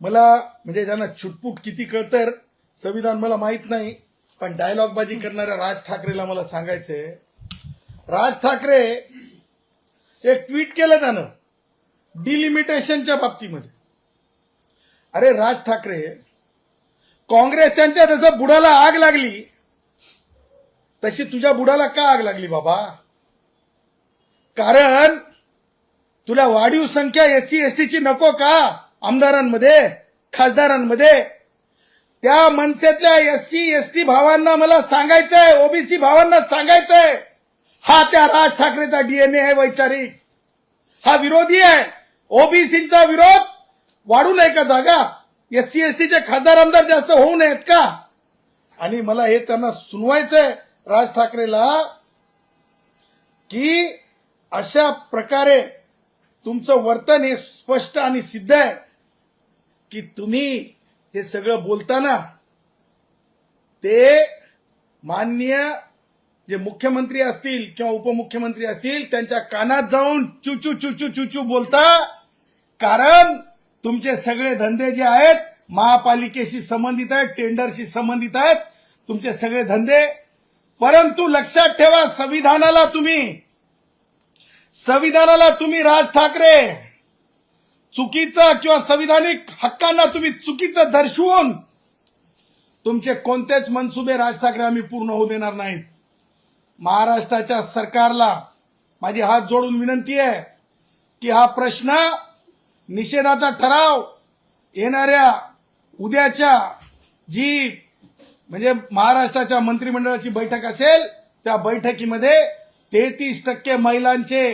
मला म्हणजे ज्यांना छुटपूट किती कळतर संविधान मला माहित नाही, पण डायलॉगबाजी करणाऱ्या राज ठाकरेला मला सांगायचंय. राज ठाकरे एक ट्विट केलं त्यानं डिलिमिटेशनच्या बाबतीमध्ये. अरे राज ठाकरे, काँग्रेसांच्या जसं बुडाला आग लागली तशी तुझ्या बुडाला का आग लागली बाबा? कारण तुला वाढीव संख्या एससी एसटीची नको का? आमदारांमध्ये, खासदारांमध्ये त्या मनसेतल्या एससी एसटी भावांना मला सांगायचंय, ओबीसी भावांना सांगायचंय, हा त्या राज ठाकरेचा डीएनए आहे वैचारिक. हा विरोधी आहे. ओबीसीचा विरोध वाढू नये का जागा? एससी एसटीचे खासदार आमदार जास्त होऊ नयेत का? आणि मला हे त्यांना सुनवायचंय राज ठाकरेला की अशा प्रकारे तुमचं वर्तन हे स्पष्ट आणि सिद्ध आहे की तुम्ही हे सगळं बोलताना ते माननीय जे मुख्यमंत्री असतील किंवा उपमुख्यमंत्री असतील त्यांच्या कानात जाऊन चुचू चुचू चुचू बोलता. कारण तुमचे सगळे धंदे जे आहेत महापालिकेशी संबंधित आहेत, टेंडरशी संबंधित आहेत तुमचे सगळे धंदे. परंतु लक्षात ठेवा, संविधानाला तुम्ही राज ठाकरे चुकीचं किंवा संविधानिक हक्कांना तुम्ही चुकीचं दर्शवून तुमचे कोणतेच मनसुबे राज ठाकरे आम्ही पूर्ण होऊ देणार नाहीत. महाराष्ट्राच्या सरकारला माझी हात जोडून विनंती आहे की हा प्रश्न निषेधाचा ठराव येणाऱ्या उद्याच्या जी म्हणजे महाराष्ट्राच्या मंत्रिमंडळाची बैठक असेल त्या बैठकीमध्ये 33% महिलांचे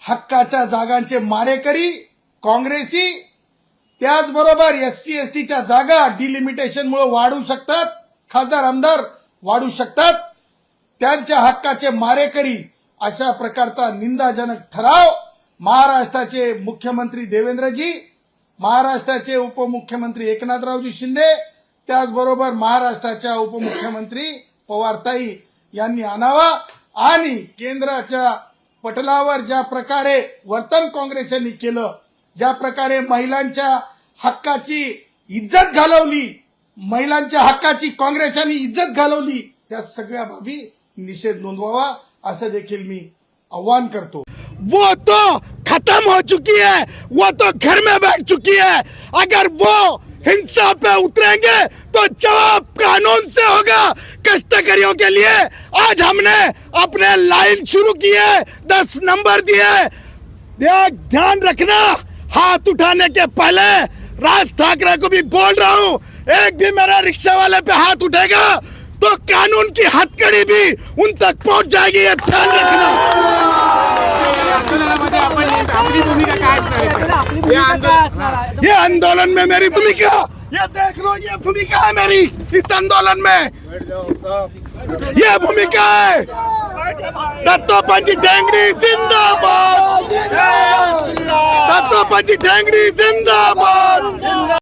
हक्काच्या जागांचे मारेकरी काँग्रेसी, त्याचबरोबर एससी एसटीच्या जागा डिलिमिटेशनमुळे वाढू शकतात, खासदार आमदार वाढू शकतात, त्यांच्या हक्काचे मारेकरी अशा प्रकारचा निंदाजनक ठराव महाराष्ट्राचे मुख्यमंत्री देवेंद्रजी, महाराष्ट्राचे उपमुख्यमंत्री एकनाथरावजी शिंदे, त्याचबरोबर महाराष्ट्राच्या उपमुख्यमंत्री पवारताई यांनी आणावा. आणि केंद्राच्या पटलावर ज्या प्रकारे वर्तन काँग्रेस यांनी केलं, ज्या प्रकारे महिलांच्या हक्काची इज्जत घालवली, महिलांच्या हक्काची काँग्रेसांनी इज्जत घालवली, त्या सगळ्या बाबी निषेध नोंदवावा असं देखील मी आवाहन करतो. वो तो खत्म हो चुकी है, वो तो घर में बैठ चुकी है. अगर वो हिंसा पे उतरेंगे तो जवाब कानून से होगा. कष्टकरियों के लिए आज हमने अपने लाइन शुरू की है, 10 नंबर दिए. ध्यान रखना, हाथ उठाने के पहले राज ठाकरे को भी बोल रहा हूं, एक भी मेरा रिक्शा वाले पे हाथ उठेगा तो कानून की हथकड़ी भी उन तक पहुंच जाएगी, ये ध्यान रखना. ये आंदोलन में मेरी भूमिका, ये देख लो, ये भूमिका है मेरी इस आंदोलन में. ये भूमिका है. दत्तोपंत ठेंगड़ी जिंदाबाद, दत्तोपंत ठेंगड़ी जिंदाबाद.